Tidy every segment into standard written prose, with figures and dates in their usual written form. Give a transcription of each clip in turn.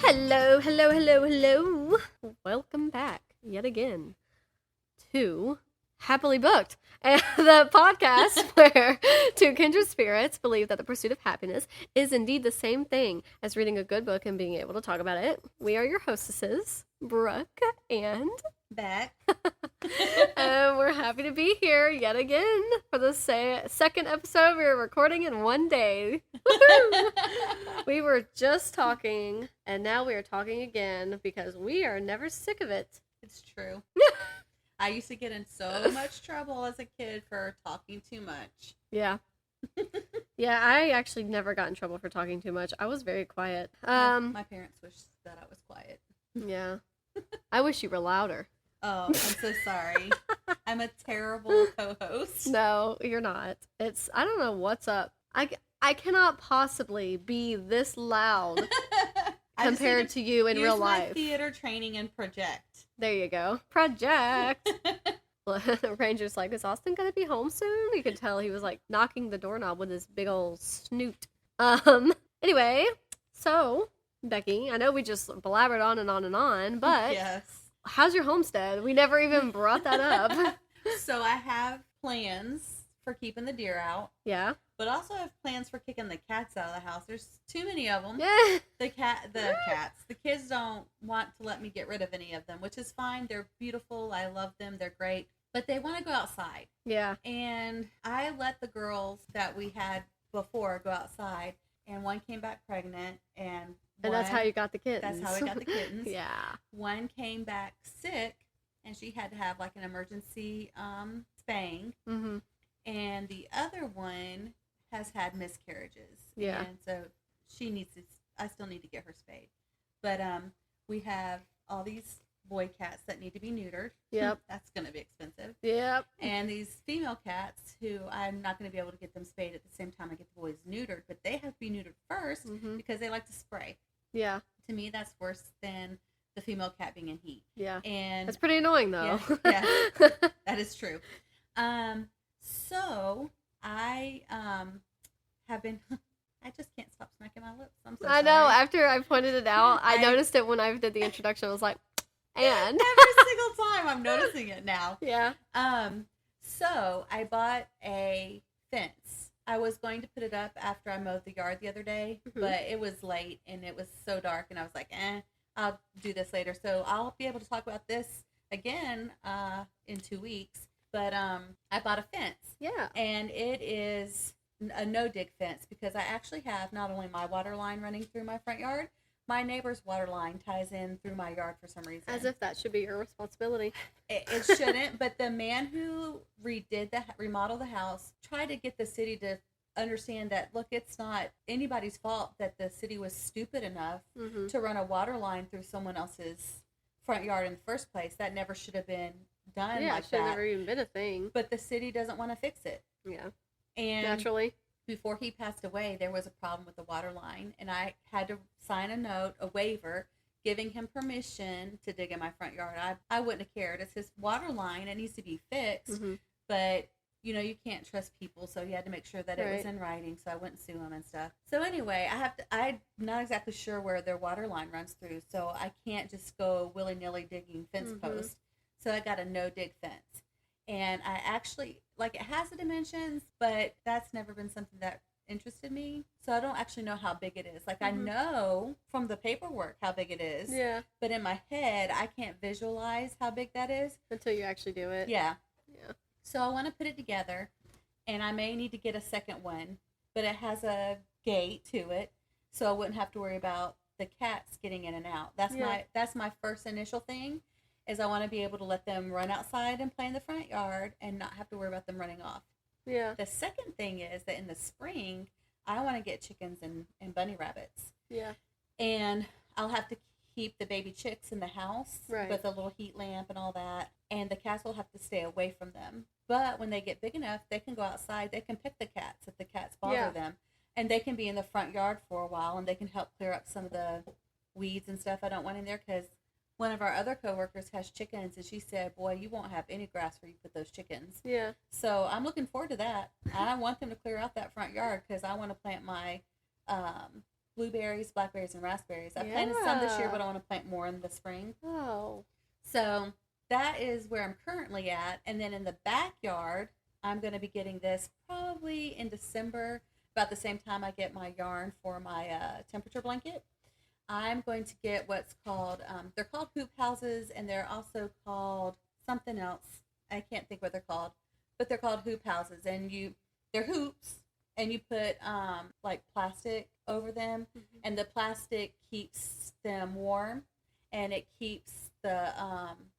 Hello, hello, hello, hello. Welcome back yet again to Happily Booked, the podcast where two kindred spirits believe that the pursuit of happiness is indeed the same thing as reading a good book and being able to talk about it. We are your hostesses, Brooke and Beck. and we're happy to be here yet again for the second episode we're recording in one day. We were just talking, and now we are talking again because we are never sick of it. It's true. I used to get in so much trouble as a kid for talking too much. Yeah. Yeah, I actually never got in trouble for talking too much. I was very quiet. My parents wish that I was quiet. Yeah. I wish you were louder. Oh, I'm so sorry. I'm a terrible co-host. No, you're not. I don't know what's up. I cannot possibly be this loud compared to you in real life. Use my theater training and project. There you go. Project. Ranger's like, is Austen going to be home soon? You could tell he was like knocking the doorknob with his big old snoot. Anyway, so Becky, I know we just blabbered on and on and on, but yes. How's your homestead? We never even brought that up. So I have plans for keeping the deer out. Yeah. But also have plans for kicking the cats out of the house. There's too many of them. Yeah. The cats. The kids don't want to let me get rid of any of them, which is fine. They're beautiful. I love them. They're great. But they want to go outside. Yeah. And I let the girls that we had before go outside, and one came back pregnant, and that's how you got the kittens. That's how we got the kittens. Yeah. One came back sick, and she had to have like an emergency spaying. Mm-hmm. And the other one has had miscarriages. Yeah. And so I still need to get her spayed. But we have all these boy cats that need to be neutered. Yep. That's going to be expensive. Yep. And these female cats who I'm not going to be able to get them spayed at the same time I get the boys neutered, but they have to be neutered first because they like to spray. Yeah. To me, that's worse than the female cat being in heat. Yeah. And that's pretty annoying, though. Yeah, that is true. So I have been. I just can't stop smacking my lips. I'm so sorry. I know. After I pointed it out, I noticed it when I did the introduction. I was like, and every single time I'm noticing it now. Yeah. So I bought a fence. I was going to put it up after I mowed the yard the other day, but it was late and it was so dark, and I was like, I'll do this later. So I'll be able to talk about this again in 2 weeks. But I bought a fence. Yeah. And it is a no-dig fence because I actually have not only my water line running through my front yard, my neighbor's water line ties in through my yard for some reason. As if that should be your responsibility. It shouldn't, but the man who remodeled the house tried to get the city to understand that, look, it's not anybody's fault that the city was stupid enough to run a water line through someone else's front yard in the first place. That never should have been done. Yeah, like it should have that. never even been a thing. But the city doesn't want to fix it. Yeah. And naturally, before he passed away, there was a problem with the water line, and I had to sign a waiver, giving him permission to dig in my front yard. I wouldn't have cared. It's his water line. It needs to be fixed, but you can't trust people, so he had to make sure that it was in writing, so I wouldn't sue him and stuff. So anyway, I'm not exactly sure where their water line runs through, so I can't just go willy-nilly digging fence posts. So I got a no-dig fence. And I actually, it has the dimensions, but that's never been something that interested me. So I don't actually know how big it is. I know from the paperwork how big it is. Yeah. But in my head, I can't visualize how big that is. Until you actually do it. Yeah. Yeah. So I want to put it together, and I may need to get a second one, but it has a gate to it, so I wouldn't have to worry about the cats getting in and out. That's my first initial thing. Is I want to be able to let them run outside and play in the front yard and not have to worry about them running off. Yeah. The second thing is that in the spring, I want to get chickens and bunny rabbits. Yeah. And I'll have to keep the baby chicks in the house with a little heat lamp and all that. And the cats will have to stay away from them. But when they get big enough, they can go outside. They can pick the cats if the cats bother them. And they can be in the front yard for a while, and they can help clear up some of the weeds and stuff I don't want in there, because one of our other coworkers has chickens, and she said, boy, you won't have any grass where you put those chickens. Yeah. So I'm looking forward to that. I want them to clear out that front yard because I want to plant my blueberries, blackberries, and raspberries. I planted some this year, but I want to plant more in the spring. Oh. So that is where I'm currently at. And then in the backyard, I'm going to be getting this probably in December, about the same time I get my yarn for my temperature blanket. I'm going to get what's called, they're called hoop houses, and they're also called something else. I can't think what they're called, but they're called hoop houses. And they're hoops, and you put like plastic over them, and the plastic keeps them warm, and it keeps the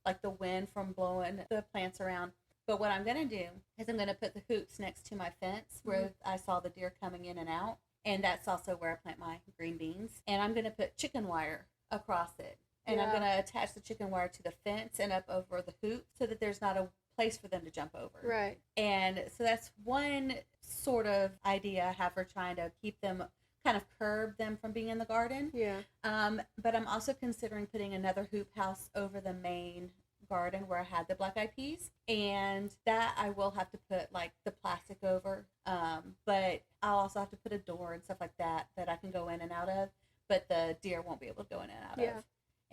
like the wind from blowing the plants around. But what I'm going to do is I'm going to put the hoops next to my fence where I saw the deer coming in and out. And that's also where I plant my green beans. And I'm going to put chicken wire across it. And I'm going to attach the chicken wire to the fence and up over the hoop so that there's not a place for them to jump over. Right. And so that's one sort of idea I have for trying to keep them, kind of curb them from being in the garden. Yeah. But I'm also considering putting another hoop house over the main garden where I had the black eyed peas, and that I will have to put like the plastic over, but I'll also have to put a door and stuff like that I can go in and out of, but the deer won't be able to go in and out of,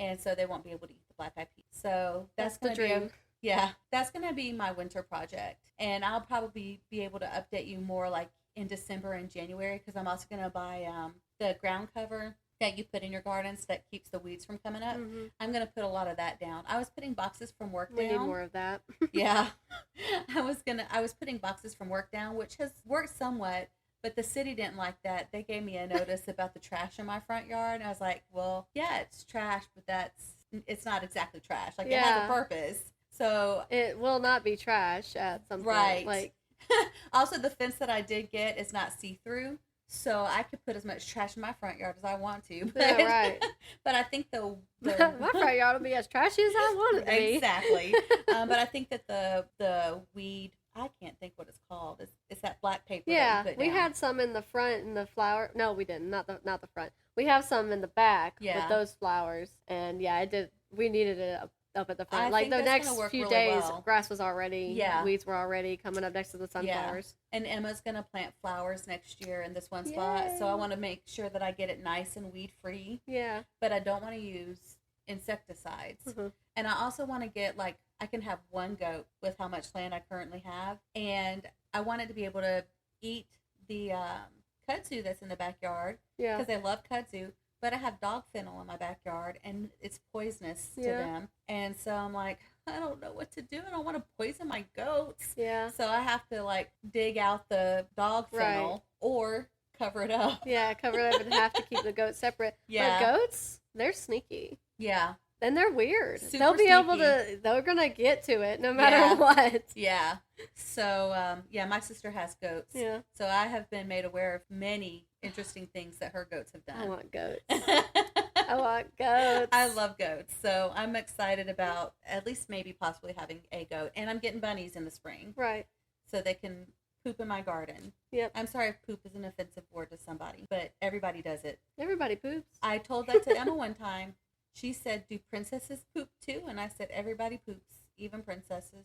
and so they won't be able to eat the black eyed peas. So that's the gonna dream. That's gonna be my winter project, and I'll probably be able to update you more like in December and January, because I'm also gonna buy the ground cover that you put in your gardens that keeps the weeds from coming up. I'm going to put a lot of that down. I was putting boxes from work down. We need more of that. Yeah. I was putting boxes from work down, which has worked somewhat, but the city didn't like that. They gave me a notice about the trash in my front yard, and I was like, well, yeah, it's trash, but it's not exactly trash. Like, it has a purpose. So it will not be trash at some point. Right. Like, also, the fence that I did get is not see-through. So I could put as much trash in my front yard as I want to. But, yeah, right. But I think my front yard will be as trashy as I want it to be. Exactly. But I think that the weed, I can't think what it's called. It's that black paper. Yeah, that you put we down. had some in the front in the flower. No, we didn't. Not the front. We have some in the back with those flowers, and it did. We needed it up at the front. Like the next few days, grass was already, weeds were already coming up next to the sunflowers. Yeah. And Emma's going to plant flowers next year in this one spot. So I want to make sure that I get it nice and weed free. Yeah. But I don't want to use insecticides. And I also want to get, like, I can have one goat with how much land I currently have. And I want it to be able to eat the kudzu that's in the backyard. Yeah. Because they love kudzu. But I have dog fennel in my backyard, and it's poisonous to them. And so I'm like, I don't know what to do. I don't want to poison my goats. Yeah. So I have to, like, dig out the dog fennel or cover it up. Yeah, cover it up and have to keep the goats separate. Yeah. But goats, they're sneaky. Yeah. And they're weird. They'll be able to, they're going to get to it no matter what. Yeah. So, my sister has goats. Yeah. So I have been made aware of many interesting things that her goats have done. I want goats. I want goats. I love goats. So I'm excited about at least maybe possibly having a goat. And I'm getting bunnies in the spring. Right. So they can poop in my garden. Yep. I'm sorry if poop is an offensive word to somebody, but everybody does it. Everybody poops. I told that to Emma one time. She said, do princesses poop too? And I said, everybody poops, even princesses.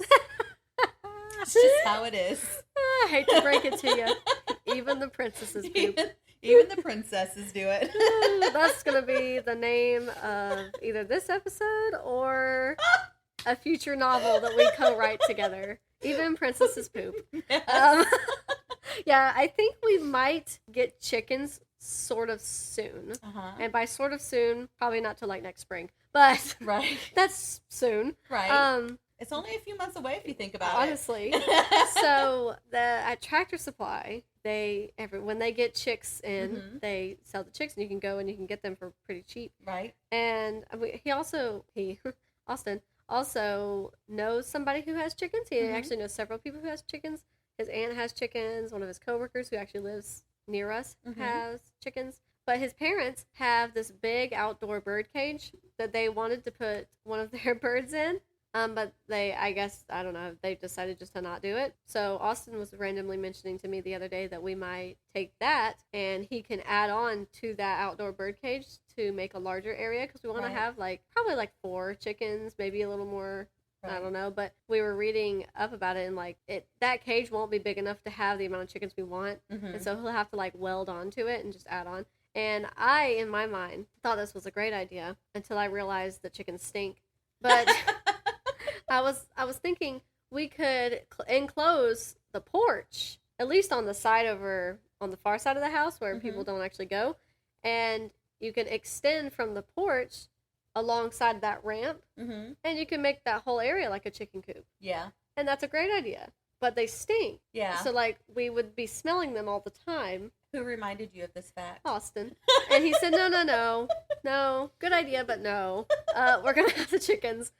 That's just how it is. I hate to break it to you. Even the princesses poop. Even the princesses do it. That's going to be the name of either this episode or a future novel that we co-write together. Even princesses poop. Yes. I think we might get chickens sort of soon. And by sort of soon, probably not till like next spring. But that's soon. Right. It's only a few months away if you think about it. Honestly. So at Tractor Supply, when they get chicks in, they sell the chicks, and you can go and you can get them for pretty cheap. Right. And Austen also knows somebody who has chickens. He actually knows several people who has chickens. His aunt has chickens. One of his coworkers who actually lives near us has chickens. But his parents have this big outdoor bird cage that they wanted to put one of their birds in. But I don't know, they decided just to not do it. So Austen was randomly mentioning to me the other day that we might take that, and he can add on to that outdoor bird cage to make a larger area, because we want to have probably 4 chickens, maybe a little more. Right. I don't know, but we were reading up about it, and that cage won't be big enough to have the amount of chickens we want, and so he'll have to weld onto it and just add on. And I, in my mind, thought this was a great idea until I realized that chickens stink. But I was thinking we could enclose the porch, at least on the side over on the far side of the house where people don't actually go, and you can extend from the porch alongside that ramp, and you can make that whole area like a chicken coop. Yeah. And that's a great idea. But they stink. Yeah. So, like, we would be smelling them all the time. Who reminded you of this fact? Austen. And he said, no, good idea, but no. We're going to have the chickens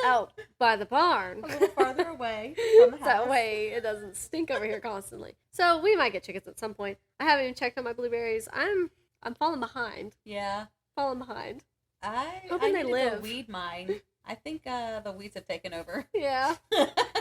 out by the barn. A little farther away from the house. That way it doesn't stink over here constantly. So we might get chickens at some point. I haven't even checked on my blueberries. I'm falling behind. Yeah. Falling behind. Hoping they need live. to go weed mine. I think the weeds have taken over. Yeah.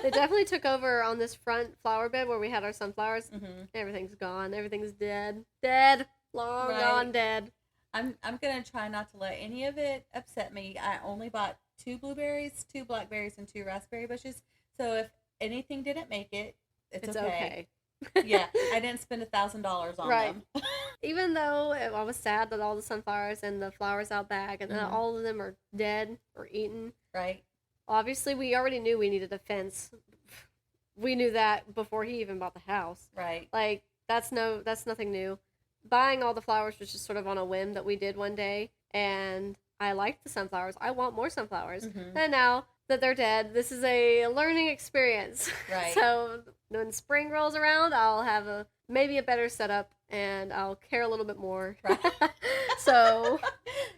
They definitely took over on this front flower bed where we had our sunflowers. Everything's gone. Everything's dead. Dead. Long gone dead. I'm going to try not to let any of it upset me. I only bought 2 blueberries, 2 blackberries, and 2 raspberry bushes. So if anything didn't make it, it's okay. Yeah, I didn't spend $1,000 on them. Even though I was sad that all the sunflowers and the flowers out back and all of them are dead or eaten. Right. Obviously, we already knew we needed a fence. We knew that before he even bought the house. Right. Like, that's nothing new. Buying all the flowers was just sort of on a whim that we did one day, and I liked the sunflowers. I want more sunflowers. And now that they're dead, this is a learning experience. Right. So when spring rolls around, I'll have maybe a better setup, and I'll care a little bit more. Right. So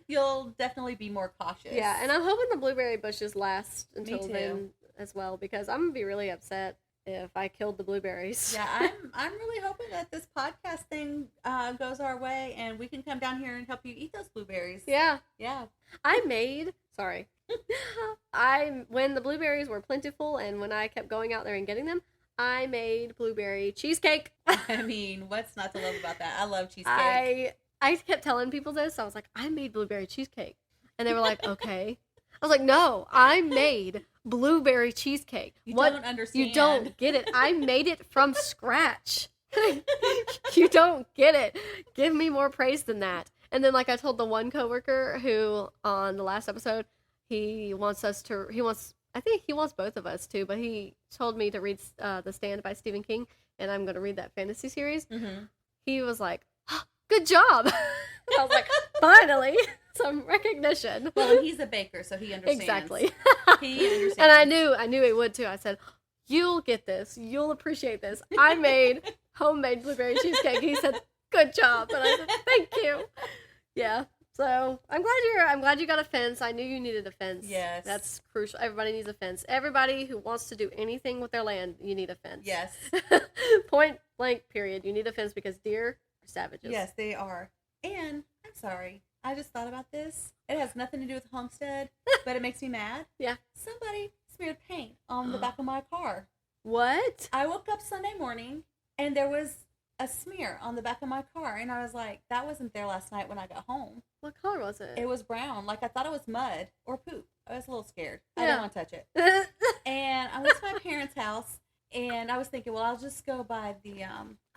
you'll definitely be more cautious. Yeah, and I'm hoping the blueberry bushes last until then as well, because I'm gonna be really upset if I killed the blueberries. Yeah, I'm really hoping that this podcast thing goes our way, and we can come down here and help you eat those blueberries. Yeah. Yeah. When the blueberries were plentiful and when I kept going out there and getting them, I made blueberry cheesecake. I mean, what's not to love about that? I love cheesecake. I kept telling people this. I was like, I made blueberry cheesecake. And they were like, okay. I was like, no, I made blueberry cheesecake. You don't understand. You don't get it. I made it from scratch. You don't get it. Give me more praise than that. And then, like, I told the one coworker who, on the last episode, I think he wants both of us to, but he told me to read The Stand by Stephen King, and I'm going to read that fantasy series. He was like, oh, good job. I was like, finally, some recognition. Well, he's a baker, so he understands. Exactly. He understands. And I knew he would too. I said, you'll get this. You'll appreciate this. I made homemade blueberry cheesecake. He said, good job. And I said, thank you. Yeah. So I'm glad you got a fence. I knew you needed a fence. Yes. That's crucial. Everybody needs a fence. Everybody who wants to do anything with their land, you need a fence. Yes. Point blank, period. You need a fence because deer are savages. Yes, they are. And I'm sorry. I just thought about this. It has nothing to do with Homestead, but it makes me mad. Yeah. Somebody smeared paint on the back of my car. What? I woke up Sunday morning and there was a smear on the back of my car, and I was like, that wasn't there last night when I got home. What color was it? It was brown. Like, I thought it was mud or poop. I was a little scared. I didn't want to touch it. And I went to my parents' house, and I was thinking, well, I'll just go by the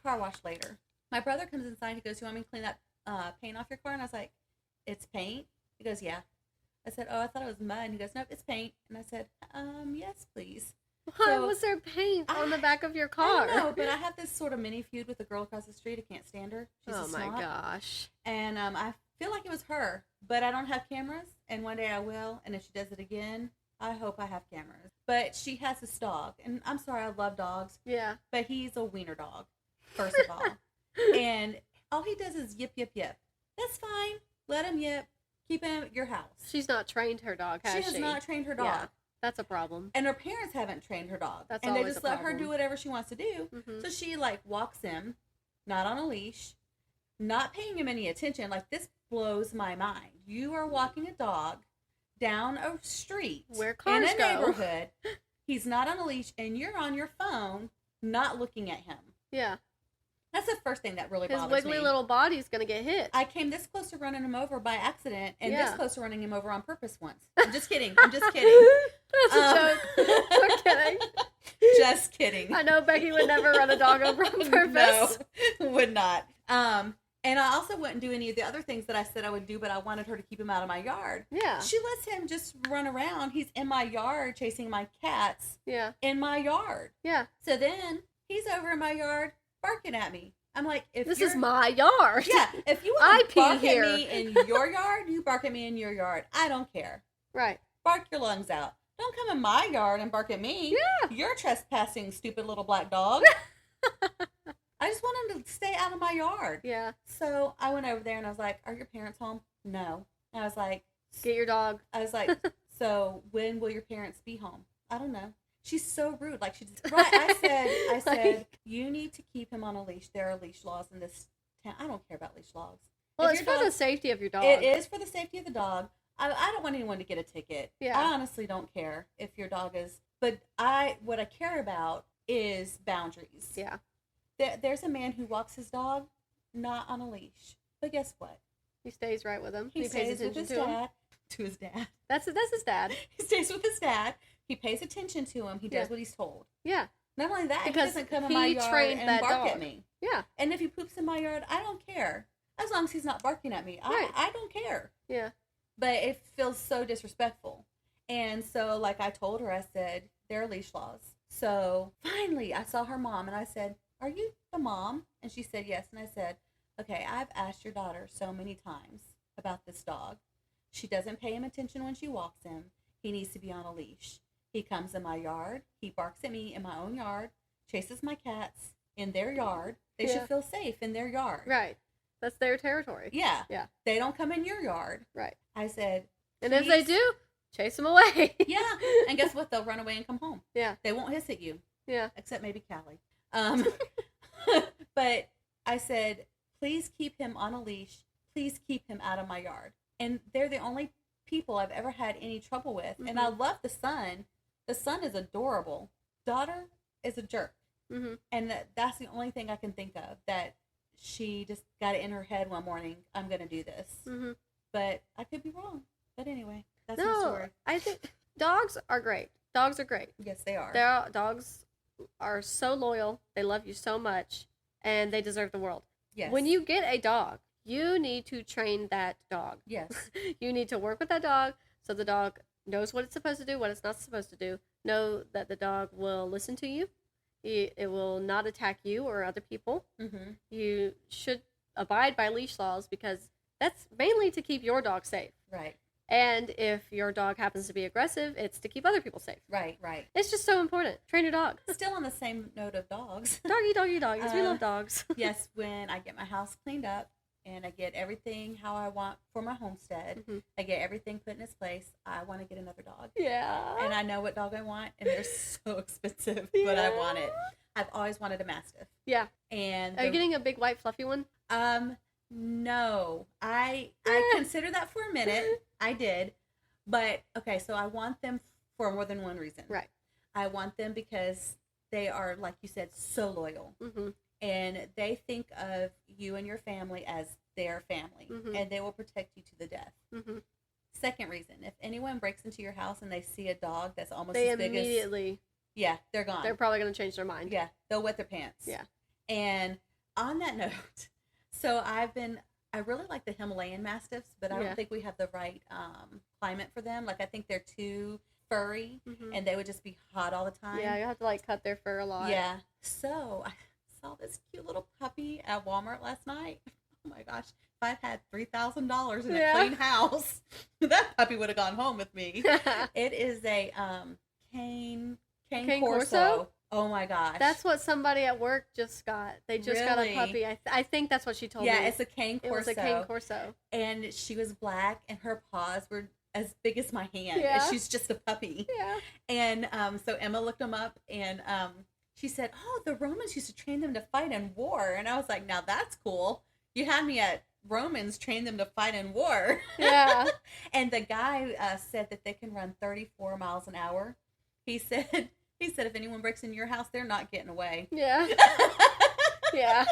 car wash later. My brother comes inside. He goes, you want me to clean that paint off your car? And I was like, it's paint? He goes, yeah. I said, oh, I thought it was mud. And he goes, nope, it's paint. And I said, yes, please. Why was there paint on the back of your car? I don't know, but I have this sort of mini feud with the girl across the street. I can't stand her. She's a my snot. gosh. And I feel like it was her, but I don't have cameras, and one day I will, and if she does it again, I hope I have cameras. But she has this dog, and I'm sorry, I love dogs. Yeah. But he's a wiener dog, first of all. And all he does is yip, yip, yip. That's fine. Let him yip. Keep him at your house. She's not trained her dog, has she? She has not trained her dog. Yeah. That's a problem. And her parents haven't trained her dog. That's and they always just a let her problem. do whatever she wants to do. So she, like, walks him, not on a leash, not paying him any attention. Like, this blows my mind. You are walking a dog down a street where cars in a go. neighborhood. He's not on a leash, and you're on your phone not looking at him. Yeah. That's the first thing that really bothers me. His wiggly little body's going to get hit. I came this close to running him over by accident, and this close to running him over on purpose once. I'm just kidding. I'm just kidding. That's a joke. We're kidding. Just kidding. I know Becky would never run a dog over on purpose. No, would not. And I also wouldn't do any of the other things that I said I would do, but I wanted her to keep him out of my yard. Yeah. She lets him just run around. He's in my yard chasing my cats. Yeah. In my yard. Yeah. So then he's over in my yard barking at me. I'm like, this is my yard. Yeah. If you want to bark at me in your yard, you bark at me in your yard. I don't care. Right. Bark your lungs out. Don't come in my yard and bark at me. Yeah. You're trespassing, stupid little black dog. I just want him to stay out of my yard. Yeah. So I went over there and I was like, are your parents home? No. And I was like, get your dog. I was like, so when will your parents be home? I don't know. She's so rude. Like, she's right. I said, you need to keep him on a leash. There are leash laws in this town. I don't care about leash laws. Well, it's for the safety of your dog. It is for the safety of the dog. I don't want anyone to get a ticket. Yeah. I honestly don't care if your dog is, but what I care about is boundaries. Yeah. There's a man who walks his dog not on a leash, but guess what? He stays right with him. He pays stays with his dad. To his dad. That's his dad. He stays with his dad. He pays attention to him. He does what he's told. Yeah. Not only that, because he doesn't come in my yard and bark dog. at me. Yeah. And if he poops in my yard, I don't care. As long as he's not barking at me. I don't care. Yeah. But it feels so disrespectful. And so, like I told her, I said, there are leash laws. So, finally, I saw her mom, and I said, are you the mom? And she said, yes. And I said, okay, I've asked your daughter so many times about this dog. She doesn't pay him attention when she walks him. He needs to be on a leash. He comes in my yard. He barks at me in my own yard, chases my cats in their yard. They should feel safe in their yard. Right. That's their territory. Yeah. Yeah. They don't come in your yard. Right. I said, and if they do, chase them away. Yeah. And guess what? They'll run away and come home. Yeah. They won't hiss at you. Yeah. Except maybe Callie. But I said, please keep him on a leash. Please keep him out of my yard. And they're the only people I've ever had any trouble with. Mm-hmm. And I love the son. The son is adorable. Daughter is a jerk. Mm-hmm. And that's the only thing I can think of, that she just got it in her head one morning, I'm going to do this. Mm-hmm. But I could be wrong. But anyway, that's my story. I think dogs are great. Dogs are great. Yes, they are. Dogs are so loyal. They love you so much. And they deserve the world. Yes. When you get a dog, you need to train that dog. Yes. You need to work with that dog so the dog knows what it's supposed to do, what it's not supposed to do. Know that the dog will listen to you. It will not attack you or other people. Mm-hmm. You should abide by leash laws because that's mainly to keep your dog safe. Right. And if your dog happens to be aggressive, it's to keep other people safe. Right, right. It's just so important. Train your dog. Still on the same note of dogs. Doggy, doggy, doggies. We love dogs. Yes, when I get my house cleaned up and I get everything how I want for my homestead, Mm-hmm. I get everything put in its place, I want to get another dog. Yeah. And I know what dog I want, and they're so expensive, but I want it. I've always wanted a Mastiff. Yeah. And are you getting a big white fluffy one? No. I considered that for a minute. I did. But, okay, so I want them for more than one reason. Right. I want them because they are, like you said, so loyal. Mm-hmm. And they think of you and your family as their family. Mm-hmm. And they will protect you to the death. Mm-hmm. Second reason, if anyone breaks into your house and they see a dog that's almost as big as... They immediately... Yeah, they're gone. They're probably going to change their mind. Yeah, they'll wet their pants. Yeah. And on that note, so I really like the Himalayan Mastiffs, but I don't think we have the right climate for them. Like, I think they're too furry, and they would just be hot all the time. Yeah, you have to, like, cut their fur a lot. Yeah. So, I saw this cute little puppy at Walmart last night. Oh, my gosh. If I'd had $3,000 in a clean house, that puppy would have gone home with me. It is a cane Corso. Oh my gosh. That's what somebody at work just got. They just got a puppy. I think that's what she told me. Yeah, it's a cane Corso. It was a cane Corso. And she was black, and her paws were as big as my hand. Yeah. And she's just a puppy. Yeah. And so Emma looked them up, and she said, oh, the Romans used to train them to fight in war. And I was like, now that's cool. You had me at Romans train them to fight in war. Yeah. And the guy said that they can run 34 miles an hour. He said if anyone breaks in your house, they're not getting away. Yeah. Yeah.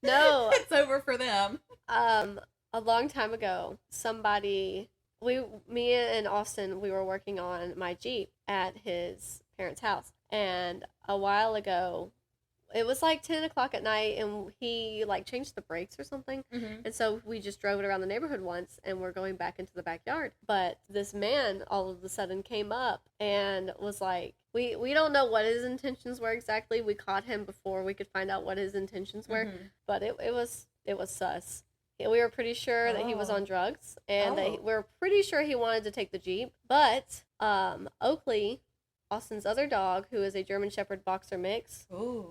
No. It's over for them. A long time ago, me and Austen, we were working on my Jeep at his parents' house. And a while ago, it was like 10 o'clock at night, and he like changed the brakes or something. Mm-hmm. And so we just drove it around the neighborhood once, and we're going back into the backyard. But this man all of a sudden came up and was like, we don't know what his intentions were exactly. We caught him before we could find out what his intentions were, but it was sus. We were pretty sure that he was on drugs, and that we were pretty sure he wanted to take the Jeep. But Oakley, Austen's other dog, who is a German Shepherd Boxer mix,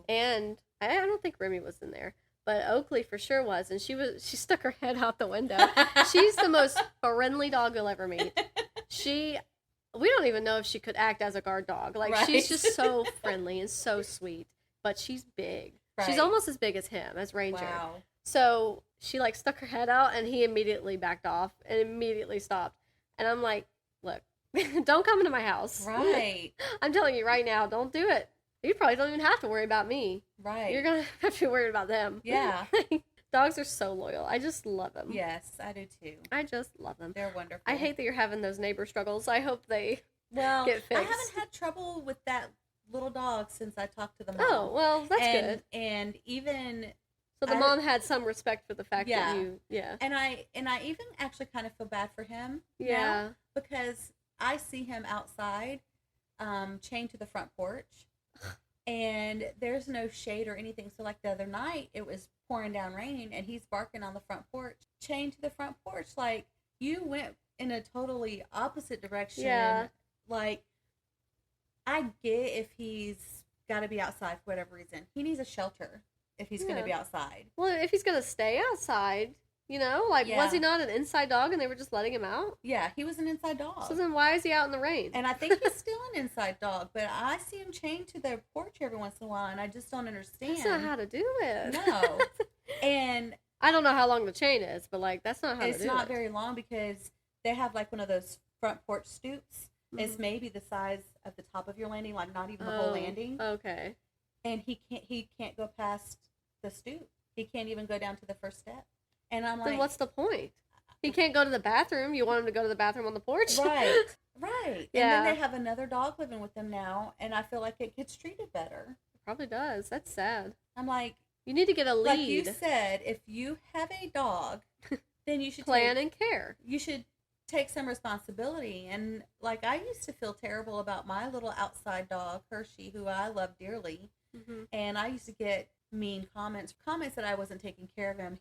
and I don't think Remy was in there, but Oakley for sure was, and she stuck her head out the window. She's the most friendly dog you'll ever meet. We don't even know if she could act as a guard dog. Like, she's just so friendly and so sweet, but she's big. Right. She's almost as big as him, as Ranger. Wow. So she like stuck her head out, and he immediately backed off and immediately stopped. And I'm like, look, don't come into my house. Right. I'm telling you right now, don't do it. You probably don't even have to worry about me. Right. You're going to have to be worried about them. Yeah. Dogs are so loyal. I just love them. Yes, I do too. I just love them. They're wonderful. I hate that you're having those neighbor struggles. I hope they get fixed. I haven't had trouble with that little dog since I talked to the mom. Oh, well, that's good. And even... So the mom had some respect for the fact that you... Yeah. And I even actually kind of feel bad for him now, because I see him outside, chained to the front porch, and there's no shade or anything. So like the other night, it was pouring down rain, and he's barking on the front porch, chained to the front porch. Like, you went in a totally opposite direction. Yeah. Like, I get if he's got to be outside for whatever reason. He needs a shelter if he's going to be outside. Well, if he's going to stay outside, you know, like, was he not an inside dog and they were just letting him out? Yeah, he was an inside dog. So then why is he out in the rain? And I think he's still an inside dog, but I see him chained to the porch every once in a while, and I just don't understand. That's not how to do it. No. And I don't know how long the chain is, but, like, that's not how to do it. It's not very long, because they have, like, one of those front porch stoops. Mm-hmm. It's maybe the size of the top of your landing, like, not even the whole landing. Okay. And he can't go past the stoop. He can't even go down to the first step. And I'm like, then what's the point? He can't go to the bathroom. You want him to go to the bathroom on the porch? Right. Right. Yeah. And then they have another dog living with them now, and I feel like it gets treated better. It probably does. That's sad. I'm like, you need to get a lead. Like you said, if you have a dog, then you should plan and care. You should take some responsibility. And like, I used to feel terrible about my little outside dog, Hershey, who I love dearly. Mm-hmm. And I used to get mean comments that I wasn't taking care of him.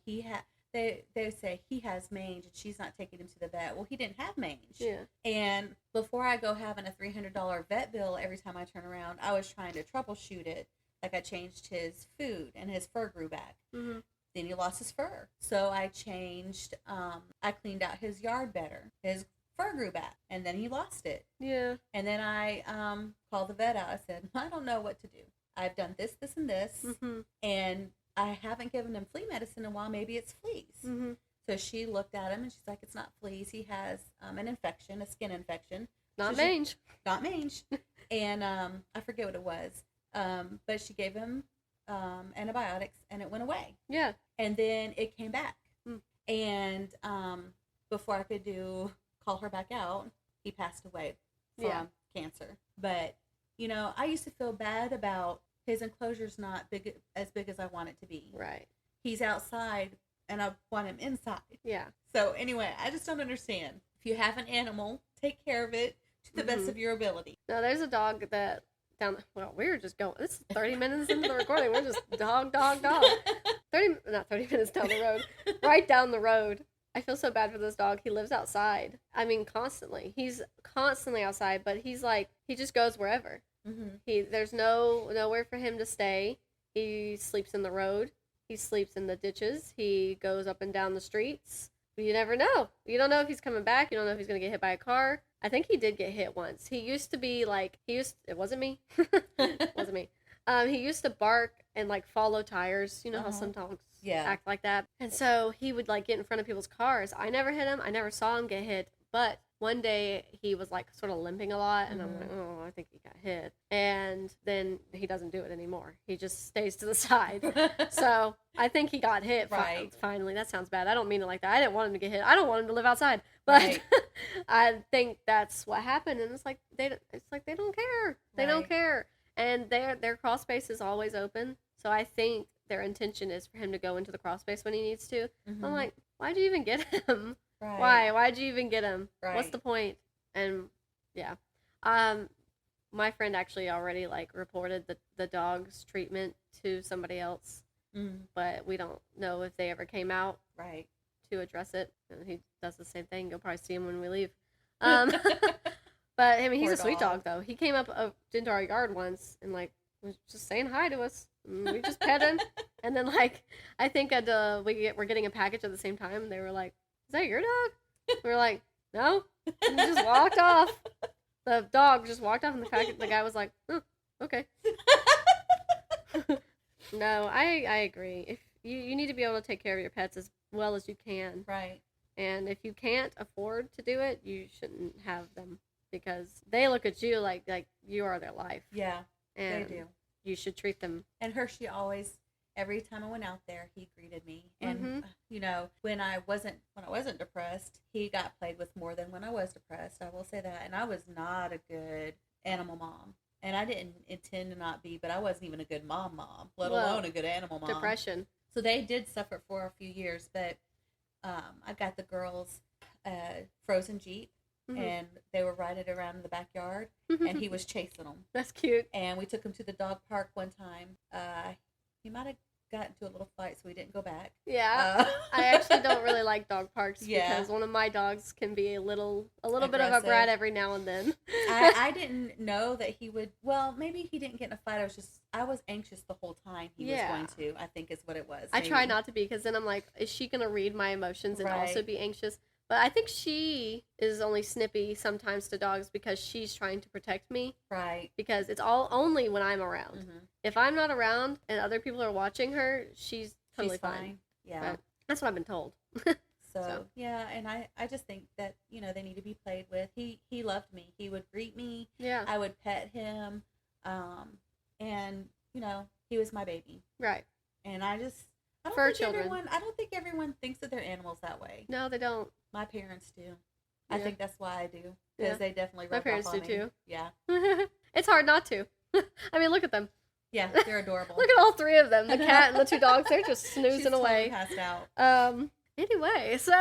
They would say he has mange and she's not taking him to the vet. Well, he didn't have mange. Yeah. And before I go having a $300 vet bill every time I turn around, I was trying to troubleshoot it. Like, I changed his food and his fur grew back. Mm-hmm. Then he lost his fur. So I changed, I cleaned out his yard better. His fur grew back, and then he lost it. Yeah. And then I called the vet out. I said, I don't know what to do. I've done this, this, and this, mm-hmm. and I haven't given him flea medicine in a while. Maybe it's fleas. Mm-hmm. So she looked at him, and she's like, it's not fleas. He has an infection, a skin infection. Not mange. Not mange. And I forget what it was. But she gave him antibiotics, and it went away. Yeah. And then it came back. Mm. And before I could call her back out, he passed away from cancer. But, you know, I used to feel bad about his enclosure's not as big as I want it to be. Right. He's outside, and I want him inside. Yeah. So, anyway, I just don't understand. If you have an animal, take care of it to the best of your ability. No, there's a dog that we were just going, this is 30 minutes into the recording. We're just dog. 30 minutes down the road. Right down the road. I feel so bad for this dog. He lives outside. I mean, constantly. He's constantly outside, but he's like, he just goes wherever. Mm-hmm. There's nowhere for him to stay. He sleeps in the road. He sleeps in the ditches. He goes up and down the streets. You never know. You don't know if he's coming back. You don't know if he's going to get hit by a car. I think he did get hit once. He used to be like, it wasn't me. It wasn't me. He used to bark and like follow tires. You know how some dogs act like that. And so he would like get in front of people's cars. I never hit him. I never saw him get hit. But one day he was like sort of limping a lot, and I'm like, oh, I think he got hit. And then he doesn't do it anymore. He just stays to the side. So I think he got hit finally. That sounds bad. I don't mean it like that. I didn't want him to get hit. I don't want him to live outside. But I think that's what happened. And it's like they don't care. They don't care. And their crawl space is always open. So I think their intention is for him to go into the crawl space when he needs to. Mm-hmm. I'm like, why'd you even get him? Right. Why? Why'd you even get him? Right. What's the point? And yeah. My friend actually already like reported the dog's treatment to somebody else. But we don't know if they ever came out to address it. And he does the same thing. You'll probably see him when we leave. But I mean, he's a sweet dog though. He came up into our yard once and like was just saying hi to us. And we just pet him, and then like I think we're getting a package at the same time. And they were like, "Is that your dog?" We were like, "No." And he just walked off. The dog just walked off, and the guy was like, "Oh, okay." No, I agree. If you need to be able to take care of your pets as well as you can. Right. And if you can't afford to do it, you shouldn't have them because they look at you like you are their life. Yeah, and they do. You should treat them. And Hershey always, every time I went out there, he greeted me. And you know, when I wasn't depressed, he got played with more than when I was depressed. I will say that. And I was not a good animal mom. And I didn't intend to not be, but I wasn't even a good mom, let alone a good animal mom. Depression. So they did suffer for a few years, but I got the girls frozen Jeep, and they were riding around in the backyard, and he was chasing them. That's cute. And we took him to the dog park one time. He might have got into a little fight, so we didn't go back. Yeah, I actually don't really like dog parks because one of my dogs can be a little aggressive. bit of a brat every now and then. I didn't know that he would. Well, maybe he didn't get in a fight. I was anxious the whole time he was going to. I think is what it was. I try not to be because then I'm like, is she gonna read my emotions and also be anxious? But I think she is only snippy sometimes to dogs because she's trying to protect me. Right. Because it's all only when I'm around. If I'm not around and other people are watching her, she's totally fine. Yeah. But that's what I've been told. So, yeah, and I just think that, you know, they need to be played with. He loved me. He would greet me. Yeah. I would pet him. And, you know, he was my baby. Right. And I don't think everyone thinks of their animals that way. No, they don't. My parents do. I think that's why I do. Because they definitely rub My parents off on do me. too. Yeah. It's hard not to. I mean, look at them. Yeah, they're adorable. Look at all three of them. The cat and the two dogs, they're just snoozing away. Totally passed out. Anyway, so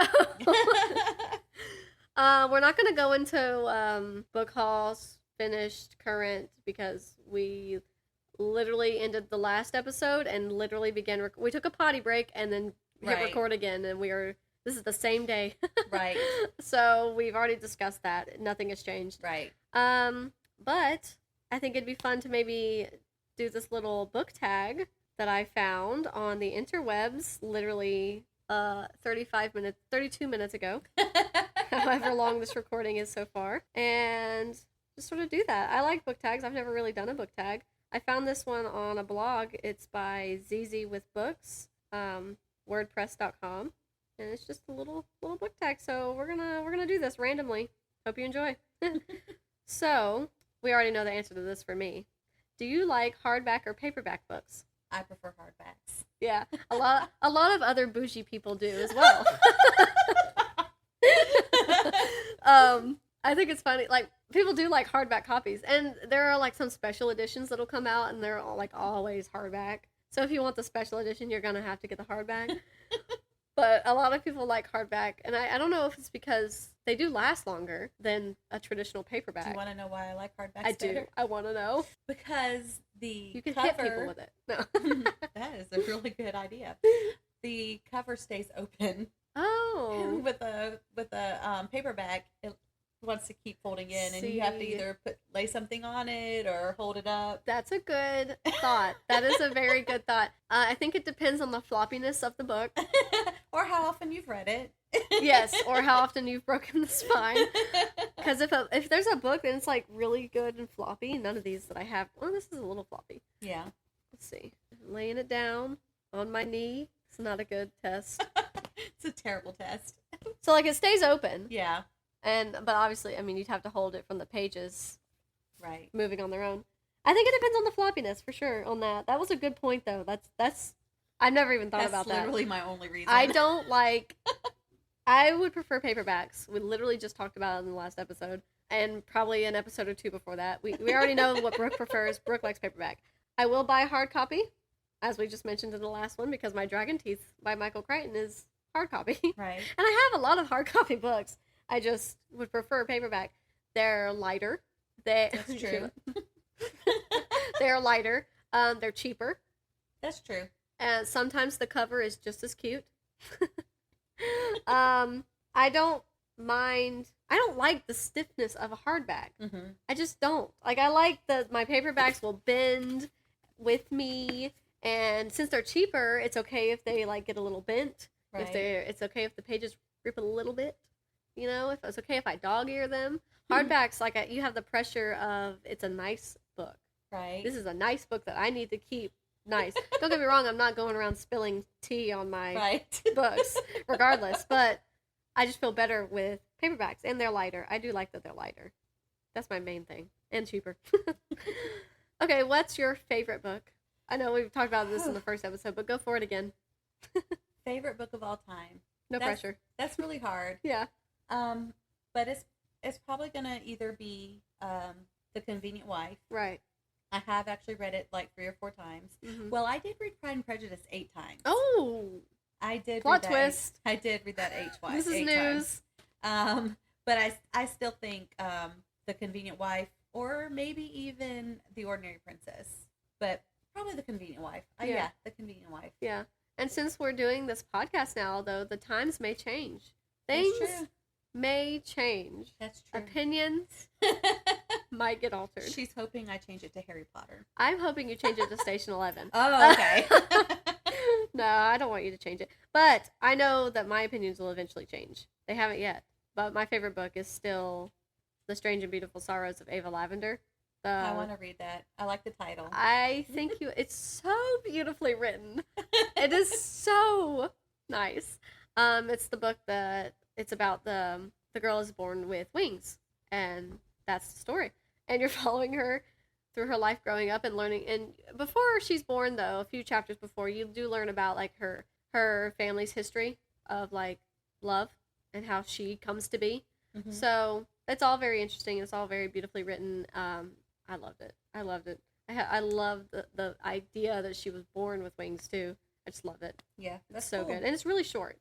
we're not going to go into book hauls, finished, current, because we literally ended the last episode and literally began. We took a potty break and then hit record again, and this is the same day. Right. So we've already discussed that. Nothing has changed. Right. But I think it'd be fun to maybe do this little book tag that I found on the interwebs literally 32 minutes ago. However long this recording is so far. And just sort of do that. I like book tags. I've never really done a book tag. I found this one on a blog. It's by Zezee with Books, wordpress.com. And it's just a little book tag. So we're gonna do this randomly. Hope you enjoy. So we already know the answer to this for me. Do you like hardback or paperback books? I prefer hardbacks. Yeah, a lot of other bougie people do as well. I think it's funny. Like, people do like hardback copies, and there are like some special editions that'll come out, and they're all, like, always hardback. So if you want the special edition, you're gonna have to get the hardback. But a lot of people like hardback, and I don't know if it's because they do last longer than a traditional paperback. Do you want to know why I like hardbacks I do. better? I want to know. Because you can cover... hit people with it. No. That is a really good idea. The cover stays open. Oh. With a paperback, it wants to keep folding in, and you have to either lay something on it or hold it up. That's a good thought. That is a very good thought. I think it depends on the floppiness of the book. Or how often you've read it. Yes, or how often you've broken the spine. Because if there's a book and it's like really good and floppy, none of these that I have. Oh, this is a little floppy. Yeah. Let's see. Laying it down on my knee. It's not a good test. It's a terrible test. So like it stays open. Yeah. But obviously, I mean, you'd have to hold it from the pages. Right. Moving on their own. I think it depends on the floppiness for sure on that. That was a good point though. That's I've never even thought about that. That's literally my only reason. I don't like... I would prefer paperbacks. We literally just talked about it in the last episode, and probably an episode or two before that. We already know what Brooke prefers. Brooke likes paperback. I will buy a hard copy, as we just mentioned in the last one, because my Dragon Teeth by Michael Crichton is hard copy. Right. And I have a lot of hard copy books. I just would prefer paperback. They're lighter. That's true. They're lighter. They're cheaper. That's true. And sometimes the cover is just as cute. I don't mind. I don't like the stiffness of a hardback. Mm-hmm. I just don't. Like, I like that my paperbacks will bend with me, and since they're cheaper, it's okay if they like get a little bent. Right. It's okay if the pages rip a little bit. You know, if it's okay if I dog ear them. Hardbacks, like you have the pressure of it's a nice book. Right. This is a nice book that I need to keep nice. Don't get me wrong, I'm not going around spilling tea on my books, regardless. But I just feel better with paperbacks, and they're lighter. I do like that they're lighter. That's my main thing, and cheaper. Okay, what's your favorite book? I know we've talked about this in the first episode, but go for it again. Favorite book of all time. No pressure. That's really hard. Yeah. But it's probably gonna either be The Convenient Wife. Right. I have actually read it like 3 or 4 times. Mm-hmm. Well, I did read Pride and Prejudice 8 times. Oh, I did. Plot twist. I did read that 8 twice. This is news. But I still think The Convenient Wife, or maybe even The Ordinary Princess, but probably The Convenient Wife. Yeah, The Convenient Wife. Yeah. And since we're doing this podcast now, though, the times may change. Things may change. That's true. Opinions might get altered. She's hoping I change it to Harry Potter. I'm hoping you change it to Station 11. Oh, okay. No, I don't want you to change it. But I know that my opinions will eventually change. They haven't yet. But my favorite book is still The Strange and Beautiful Sorrows of Ava Lavender. I want to read that. I like the title. I think it's so beautifully written. It is so nice. It's the book that it's about the girl is born with wings, and that's the story. And you're following her through her life growing up and learning. And before she's born, though, a few chapters before, you do learn about like her family's history of like love and how she comes to be. Mm-hmm. So it's all very interesting. It's all very beautifully written. I loved it. I love the idea that she was born with wings too. I just love it. Yeah, that's so cool. good, and it's really short.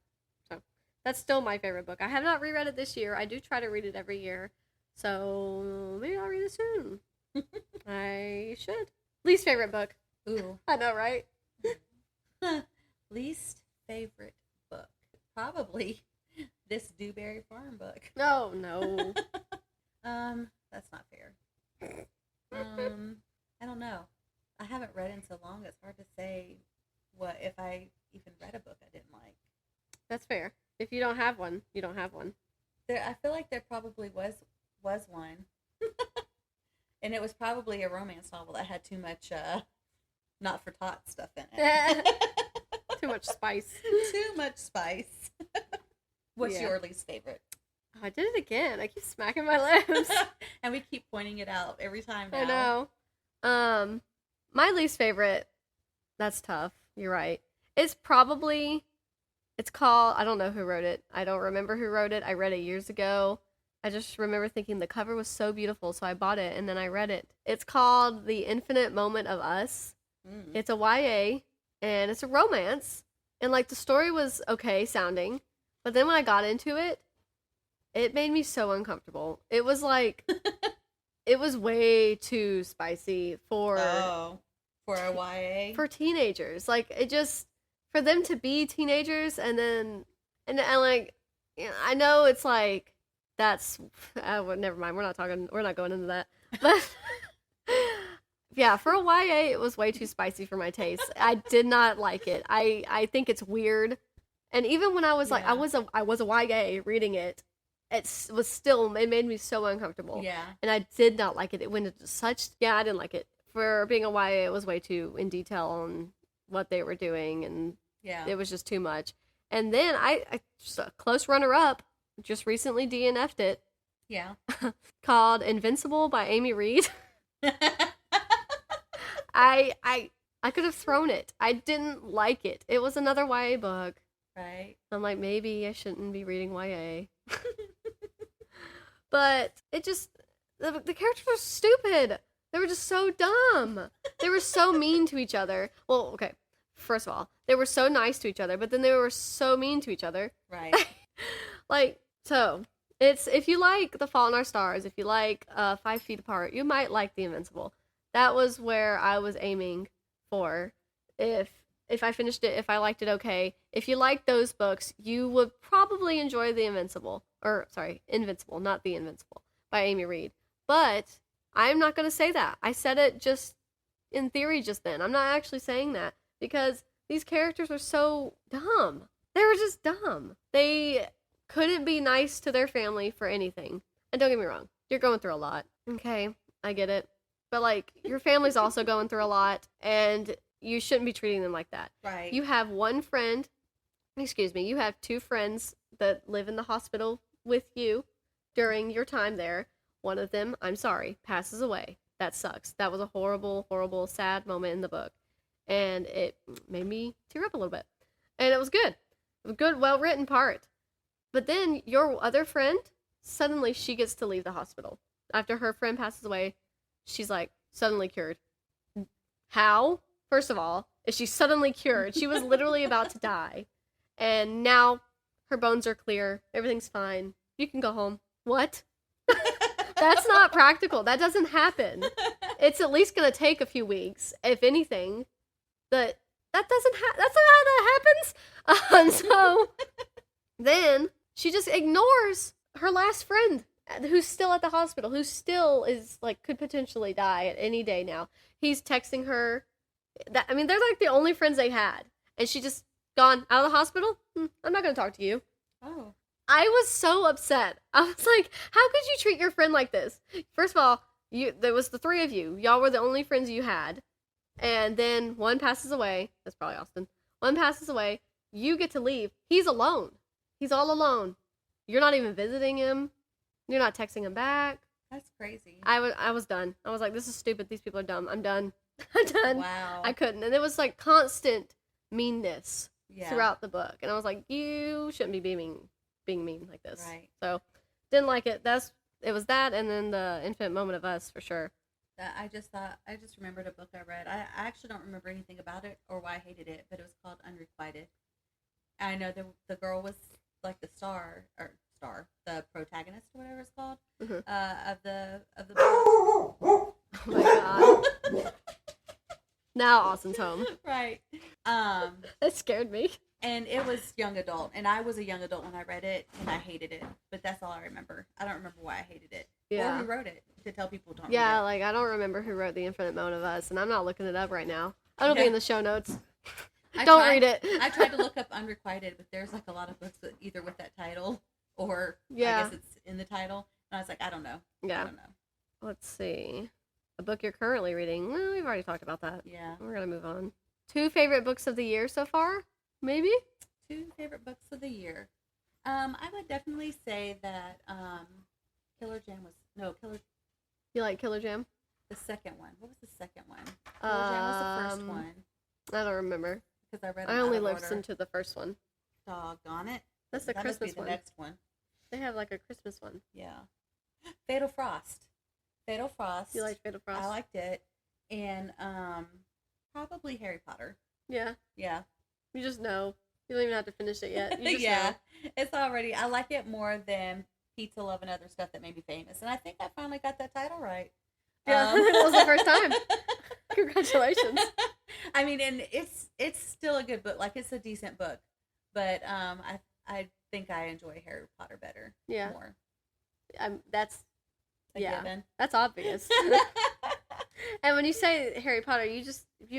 So that's still my favorite book. I have not reread it this year. I do try to read it every year, so maybe I'll read it soon. I should. Least favorite book. Ooh, I know, right? Least favorite book, probably this Dewberry Farm book. No, no. That's not fair. I don't know. I haven't read in so long. It's hard to say what if I even read a book I didn't like. That's fair. If you don't have one, you don't have one. I feel like there probably was one, and it was probably a romance novel that had too much not for tot stuff in it. Too much spice. Too much spice. What's your least favorite? Oh, I did it again. I keep smacking my lips. And we keep pointing it out every time now. I know. My least favorite, that's tough. You're right. It's called, I don't know who wrote it. I don't remember who wrote it. I read it years ago. I just remember thinking the cover was so beautiful, so I bought it, and then I read it. It's called The Infinite Moment of Us. It's a YA, and it's a romance. And, like, the story was okay sounding, but then when I got into it, it made me so uncomfortable. It was like, it was way too spicy for a YA? For teenagers. Like, it just, for them to be teenagers and like, you know, I know it's like, that's, well, never mind, we're not going into that. But, yeah, for a YA, it was way too spicy for my taste. I did not like it. I think it's weird. And even when I was like, I was a YA reading it, it made me so uncomfortable. Yeah. And I did not like it. It went into I didn't like it. For being a YA, it was way too in detail on what they were doing, and it was just too much. And then I just a close runner-up, just recently DNF'd it. Yeah. Called Invincible by Amy Reed. I could have thrown it. I didn't like it. It was another YA book. Right. I'm like, maybe I shouldn't be reading YA. But it just, the characters were stupid. They were just so dumb. They were so mean to each other. Well, okay. First of all, they were so nice to each other, but then they were so mean to each other. Right. Like, so, it's, if you like The Fault in Our Stars, if you like 5 Feet Apart, you might like The Invincible. That was where I was aiming for. If I finished it, if I liked it okay. If you like those books, you would probably enjoy The Invincible. Or, sorry, Invincible, not The Invincible, by Amy Reed. But I'm not going to say that. I said it just in theory just then. I'm not actually saying that because these characters are so dumb. They were just dumb. They couldn't be nice to their family for anything. And don't get me wrong, you're going through a lot. Okay, I get it. But, like, your family's also going through a lot, and you shouldn't be treating them like that. Right. You have you have 2 friends that live in the hospital with you during your time there. One of them, I'm sorry, passes away. That sucks. That was a horrible, horrible, sad moment in the book. And it made me tear up a little bit. And it was good. A good, well-written part. But then your other friend, suddenly she gets to leave the hospital. After her friend passes away, she's like, suddenly cured. How? First of all, is she suddenly cured? She was literally about to die. And now her bones are clear. Everything's fine. You can go home. What? That's not practical. That doesn't happen. It's at least going to take a few weeks, if anything. That's not how that happens. So then she just ignores her last friend who's still at the hospital, who still is, like, could potentially die at any day now. He's texting her. They're like the only friends they had. And she just gone out of the hospital. I'm not going to talk to you. Oh. I was so upset. I was like, how could you treat your friend like this? First of all, there was the 3 of you. Y'all were the only friends you had. And then one passes away. That's probably Austen. One passes away. You get to leave. He's alone. He's all alone. You're not even visiting him. You're not texting him back. That's crazy. I was done. I was like, this is stupid. These people are dumb. I'm done. I'm done. Wow. I couldn't. And it was like constant meanness throughout the book. And I was like, you shouldn't be being mean like this. Right. So, didn't like it. It was that and then the Infinite Moment of Us for sure. I just remembered a book I read. I actually don't remember anything about it or why I hated it, but it was called Unrequited. I know the girl was like the the protagonist or whatever it's called, of the book. Oh my god. Now Austen's home. Right. It scared me. And it was young adult, and I was a young adult when I read it, and I hated it. But that's all I remember. I don't remember why I hated it. Yeah. Or who wrote it, to tell people don't read Yeah, it. like, I don't remember who wrote The Infinite Moment of Us, and I'm not looking it up right now. It'll be in the show notes. Read it. I tried to look up Unrequited, but there's, like, a lot of books either with that title, or I guess it's in the title. And I was like, I don't know. Yeah. I don't know. Let's see. A book you're currently reading. Well, we've already talked about that. Yeah. We're going to move on. 2 favorite books of the year so far? Maybe? 2 favorite books of the year. I would definitely say that Killer Jam was... No, Killer... You like Killer Jam? The second one. What was the second one? Killer Jam was the first one. I don't remember. Because I read I only listened to the first one. Doggone it. That's the Christmas one. The next one. They have, like, a Christmas one. Yeah. Fatal Frost. Fatal Frost. You like Fatal Frost? I liked it. And probably Harry Potter. Yeah. Yeah. You just know. You don't even have to finish it yet. You just yeah. know. It's already... I like it more than Pizza Love and Other Stuff That Made Me Famous. And I think I finally got that title right. Yeah, it was the first time. Congratulations. I mean, and it's still a good book. Like, it's a decent book. But I think I enjoy Harry Potter better. Yeah. More. That's a given. That's obvious. And when you say Harry Potter, you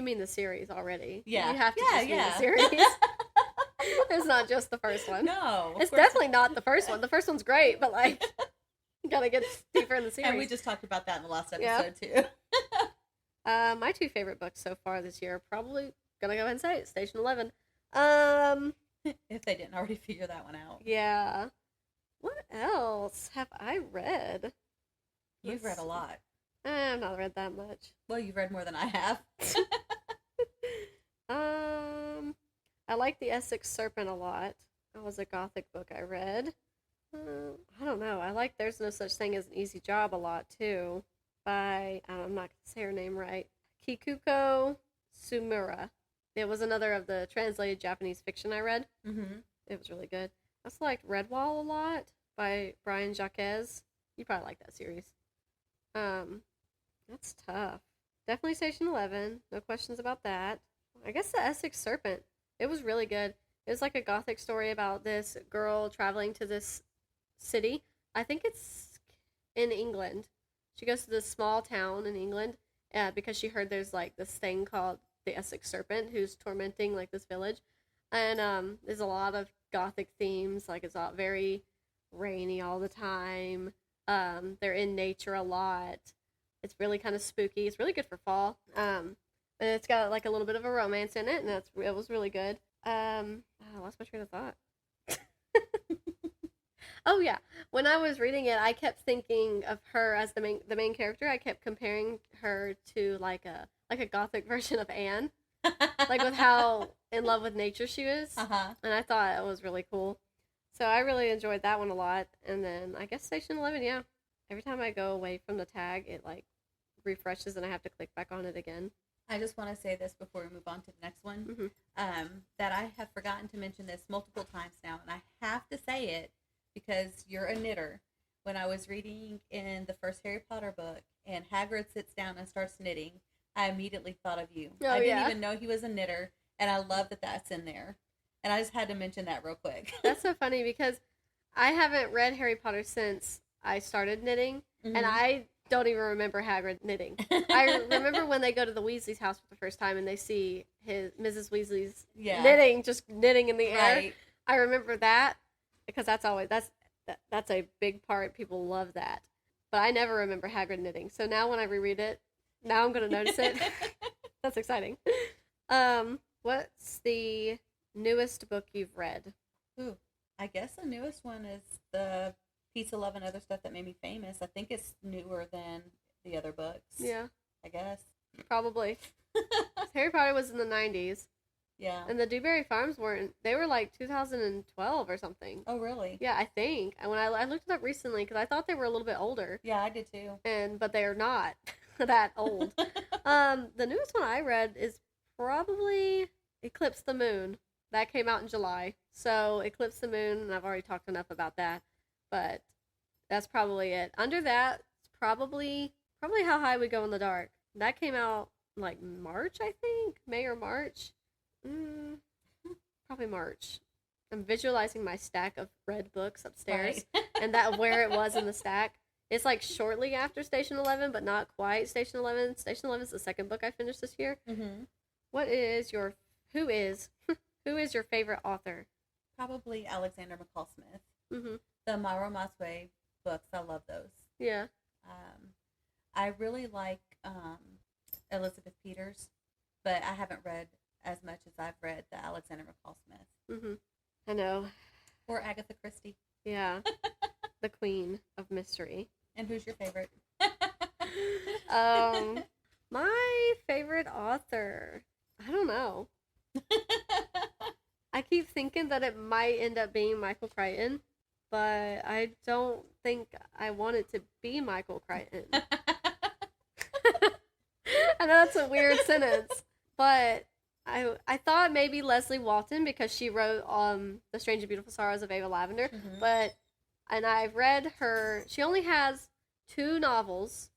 mean the series already. Yeah. You have to just mean the series. It's not just the first one. No. It's definitely not the first one. The first one's great, but, like, you gotta get deeper in the series. And we just talked about that in the last episode, too. My 2 favorite books so far this year are probably gonna go ahead and say it, Station 11. If they didn't already figure that one out. Yeah. What else have I read? You've read a lot. I've not read that much. Well, you've read more than I have. I like the Essex Serpent a lot. That was a gothic book I read. I don't know. I like There's No Such Thing as an Easy Job a lot, too. By, I'm not going to say her name right, Kikuko Tsumura. It was another of the translated Japanese fiction I read. Mm-hmm. It was really good. I also liked Redwall a lot by Brian Jacques. You probably like that series. That's tough. Definitely Station 11. No questions about that. I guess the Essex Serpent. It was really good. It was like a gothic story about this girl traveling to this city. I think it's in England. She goes to this small town in England because she heard there's like this thing called the Essex Serpent who's tormenting like this village. And there's a lot of gothic themes. Like it's all very rainy all the time. They're in nature a lot. It's really kind of spooky. It's really good for fall. And it's got like a little bit of a romance in it, and it was really good. I lost my train of thought. Oh yeah, when I was reading it, I kept thinking of her as the main character. I kept comparing her to like a gothic version of Anne, like with how in love with nature she is. And I thought it was really cool. So I really enjoyed that one a lot. And then I guess Station 11, yeah. Every time I go away from the tag, it like refreshes and I have to click back on it again. I just want to say this before we move on to the next one, Mm-hmm. that I have forgotten to mention this multiple times now, and I have to say it because you're a knitter. When I was reading in the first Harry Potter book and Hagrid sits down and starts knitting, I immediately thought of you. Oh, I didn't even know he was a knitter, and I love that that's in there. And I just had to mention that real quick. That's so funny because I haven't read Harry Potter since I started knitting, and I don't even remember Hagrid knitting. I remember when they go to the Weasley's house for the first time and they see Mrs. Weasley's knitting, just knitting in the air. Right. I remember that because that's a big part. People love that. But I never remember Hagrid knitting. So now when I reread it, now I'm going to notice it. That's exciting. What's the newest book you've read? Ooh, I guess the newest one is the Pizza, Love, and Other Stuff That Made Me Famous. I think it's newer than the other books. Yeah. I guess. Probably. Harry Potter was in the 90s. Yeah. And the Dewberry Farms weren't. They were like 2012 or something. Oh, really? Yeah, I think. And when I looked it up recently because I thought they were a little bit older. Yeah, I did too. But they are not that old. The newest one I read is probably Eclipse the Moon. That came out in July. So Eclipse the Moon, and I've already talked enough about that. But that's probably it. Under that, it's probably How High We Go in the Dark. That came out like March, I think. May or March. Probably March. I'm visualizing my stack of read books upstairs. Right. And that where it was in the stack. It's like shortly after Station 11, but not quite Station 11. Station 11 is the second book I finished this year. Mm-hmm. Who is your favorite author? Probably Alexander McCall Smith. Mm-hmm. The Myracle books, I love those. Yeah. I really like Elizabeth Peters, but I haven't read as much as I've read the Alexander McCall Smith. Mm-hmm. I know. Or Agatha Christie. Yeah. The Queen of Mystery. And who's your favorite? My favorite author. I don't know. I keep thinking that it might end up being Michael Crichton, but I don't think I want it to be Michael Crichton. I know that's a weird sentence, but I thought maybe Leslye Walton because she wrote The Strange and Beautiful Sorrows of Ava Lavender, and I've read her. She only has 2 novels,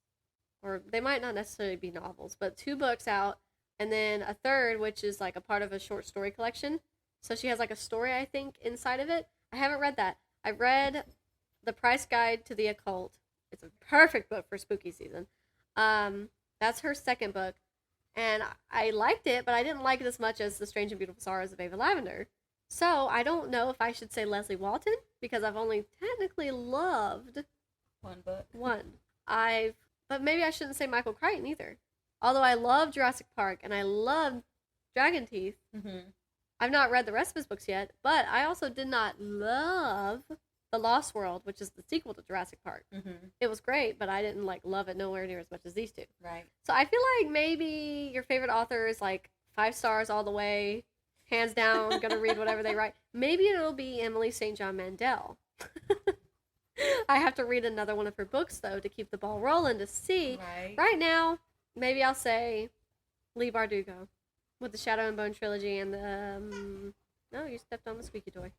or they might not necessarily be novels, but 2 books out, and then a third, which is like a part of a short story collection. So she has like a story, I think, inside of it. I haven't read that. I read The Price Guide to the Occult. It's a perfect book for spooky season. That's her second book. And I liked it, but I didn't like it as much as The Strange and Beautiful Sorrows of Ava Lavender. So I don't know if I should say Leslye Walton, because I've only technically loved one book. But maybe I shouldn't say Michael Crichton either. Although I love Jurassic Park and I love Dragon Teeth. Mm-hmm. I've not read the rest of his books yet, but I also did not love The Lost World, which is the sequel to Jurassic Park. Mm-hmm. It was great, but I didn't love it nowhere near as much as these 2. Right. So I feel like maybe your favorite author is 5 stars all the way, hands down, gonna read whatever they write. Maybe it'll be Emily St. John Mandel. I have to read another one of her books though to keep the ball rolling to see. Right. Right now, maybe I'll say Leigh Bardugo. with the Shadow and Bone trilogy and the no, you stepped on the squeaky toy.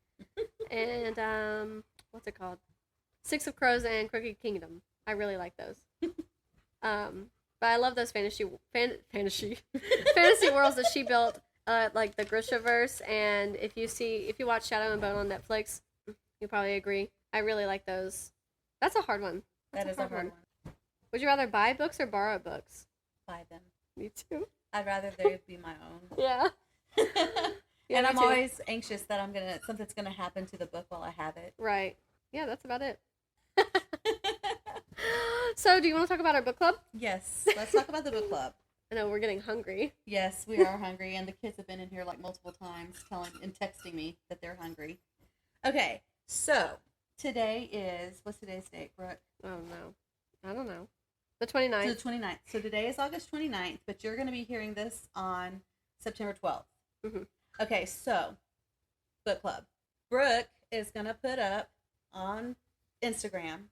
And what's it called? Six of Crows and Crooked Kingdom. I really like those. But I love those fantasy fantasy worlds that she built, like the Grishaverse. And if you watch Shadow and Bone on Netflix, you'll probably agree. I really like those. That's a hard one. That is a hard one. Would you rather buy books or borrow books? Buy them. Me too. I'd rather they be my own. Yeah. And I'm always anxious that something's gonna happen to the book while I have it. Right. Yeah, that's about it. So, do you want to talk about our book club? Yes. Let's talk about the book club. I know we're getting hungry. Yes, we are hungry, and the kids have been in here like multiple times texting me that they're hungry. Okay, so what's today's date, Brooke? Oh, no. I don't know. The 29th. So the 29th. So today is August 29th, but you're going to be hearing this on September 12th. Mm-hmm. Okay, so book club. Brooke is going to put up on Instagram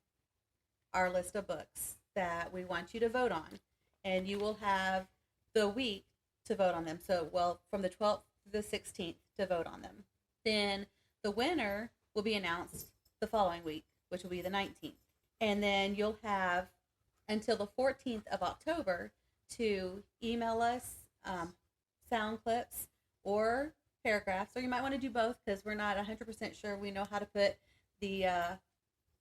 our list of books that we want you to vote on. And you will have the week to vote on them. So, from the 12th to the 16th to vote on them. Then the winner will be announced the following week, which will be the 19th. And then you'll have until the 14th of October to email us sound clips or paragraphs. Or you might want to do both because we're not 100% sure we know how to put the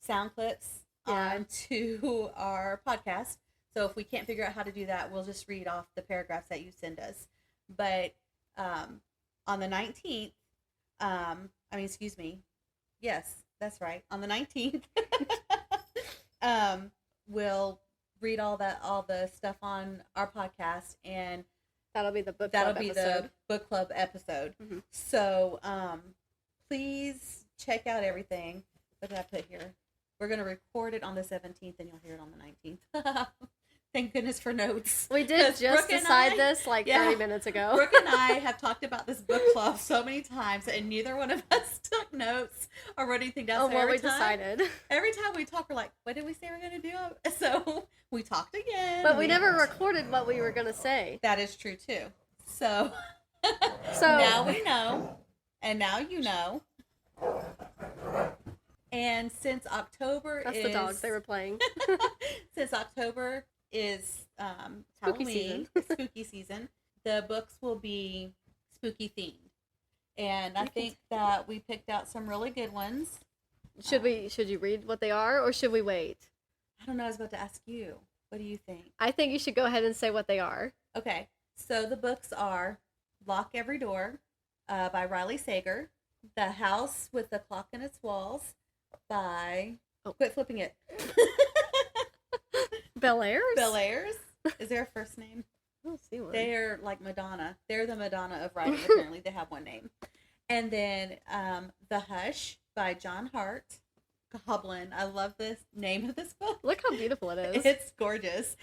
sound clips onto our podcast. So if we can't figure out how to do that, we'll just read off the paragraphs that you send us. But on the 19th, yes, that's right. On the 19th, we'll read all the stuff on our podcast, and that'll be the book club episode. Mm-hmm. So please check out everything. What did I put here? We're going to record it on the 17th, and you'll hear it on the 19th. Thank goodness for notes. We did just decide this 30 minutes ago. Brooke and I have talked about this book club so many times, and neither one of us took notes or wrote anything down. Oh, what we decided. Every time we talk, we're like, what did we say we're going to do? So we talked again. But we never recorded what we were going to say. That is true, too. So now we know, and now you know. And since October That's the dogs they were playing. Since October is Halloween, spooky season, the books will be spooky themed. And I think that we picked out some really good ones. Should you read what they are, or should we wait? I don't know. I was about to ask you. What do you think? I think you should go ahead and say what they are. Okay. So the books are Lock Every Door by Riley Sager. The House with the Clock in Its Walls by... Oh, quit flipping it. Bellairs? Is there a first name? I don't see one. They're like Madonna. They're the Madonna of writing, apparently. They have one name. And then The Hush by John Hart. Goblin. I love the name of this book. Look how beautiful it is. It's gorgeous.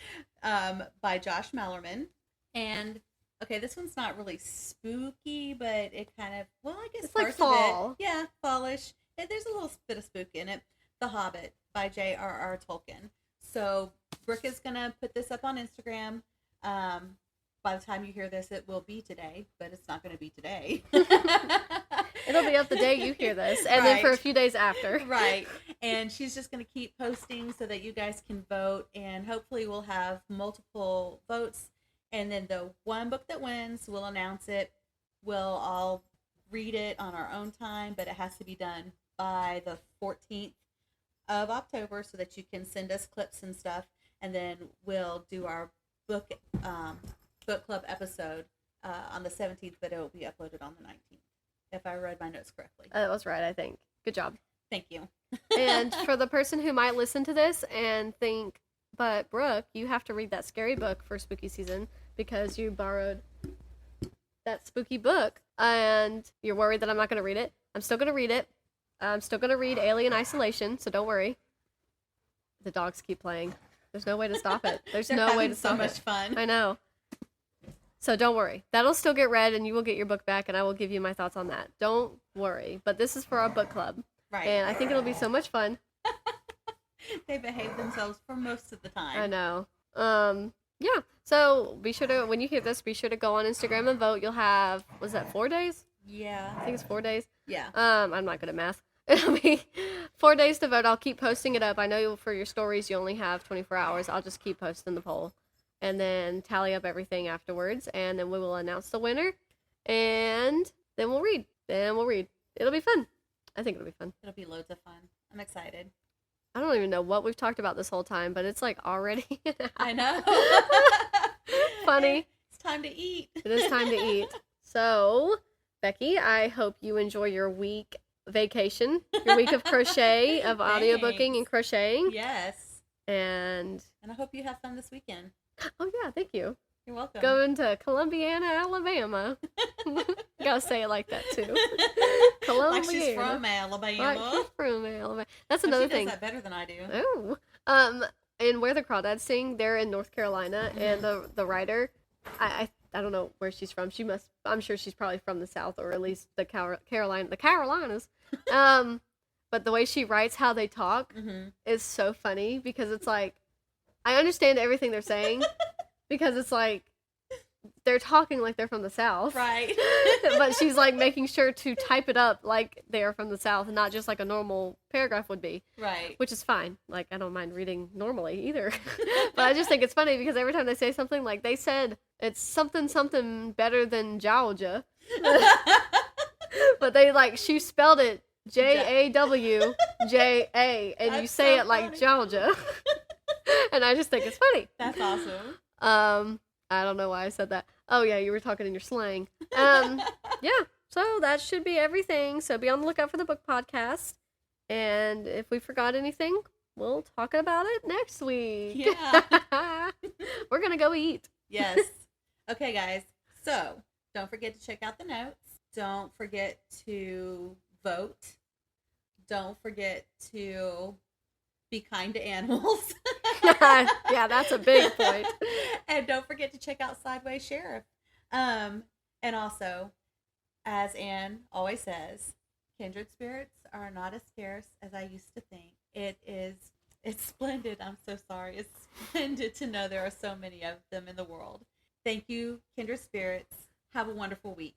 By Josh Mallerman. And, okay, this one's not really spooky, but it kind of, I guess it's like fall. Of it. Yeah, fallish. There's a little bit of spook in it. The Hobbit by J.R.R. Tolkien. So Brooke is going to put this up on Instagram. By the time you hear this, it will be today, but it's not going to be today. It'll be up the day you hear this, and then for a few days after. Right. And she's just going to keep posting so that you guys can vote, and hopefully we'll have multiple votes. And then the one book that wins, we'll announce it. We'll all read it on our own time, but it has to be done by the 14th of October so that you can send us clips and stuff, and then we'll do our book club episode on the 17th, but it will be uploaded on the 19th, if I read my notes correctly. That was right, I think. Good job. Thank you. And for the person who might listen to this and think, but Brooke, you have to read that scary book for spooky season because you borrowed that spooky book and you're worried that I'm not going to read it. I'm still going to read it. I'm still going to read Alien Isolation, so don't worry. The dogs keep playing. There's no way to stop it. There's no way to stop it. So much fun. I know. So don't worry. That'll still get read and you will get your book back and I will give you my thoughts on that. Don't worry. But this is for our book club. Right. And I think it'll be so much fun. They behave themselves for most of the time. I know. Yeah. So be sure to, when you hear this, be sure to go on Instagram and vote. You'll have, was that 4 days? Yeah. I think it's 4 days. Yeah. I'm not good at math. It'll be 4 days to vote. I'll keep posting it up. I know for your stories you only have 24 hours. I'll just keep posting the poll and then tally up everything afterwards, and then we will announce the winner, and then we'll read. It'll be fun. I think it'll be fun. It'll be loads of fun. I'm excited. I don't even know what we've talked about this whole time, but it's like already. I know. Funny. It's time to eat. It is time to eat. So, Becky, I hope you enjoy your week vacation, your week of crochet, of audiobooking and crocheting. Yes. And I hope you have fun this weekend. Oh, yeah, thank you. You're welcome. Going to Columbiana, Alabama. Gotta say it like that, too. Columbiana. Like she's from Alabama. Like she's from Alabama. That's But another she thing. does that better than I do. Oh. And Where the Crawdads Sing, they're in North Carolina, and the writer, I don't know where she's from. I'm sure she's probably from the South, or at least the Carolinas. But the way she writes how they talk is so funny, because it's like, I understand everything they're saying, because it's like, they're talking like they're from the South. Right. But she's like making sure to type it up like they are from the South, and not just like a normal paragraph would be. Right. Which is fine. Like, I don't mind reading normally either. But I just think it's funny, because every time they say something, like they said it's something better than Georgia. But she spelled it Jawja, and That's you say so it like funny. Georgia. And I just think it's funny. That's awesome. I don't know why I said that. Oh yeah, you were talking in your slang. Yeah. So that should be everything. So be on the lookout for the book podcast. And if we forgot anything, we'll talk about it next week. Yeah. We're gonna go eat. Yes. Okay, guys. So don't forget to check out the notes. Don't forget to vote. Don't forget to be kind to animals. Yeah, that's a big point. And don't forget to check out Sideways Sheriff. And also, as Anne always says, kindred spirits are not as scarce as I used to think. It's splendid. I'm so sorry. It's splendid to know there are so many of them in the world. Thank you, kindred spirits. Have a wonderful week.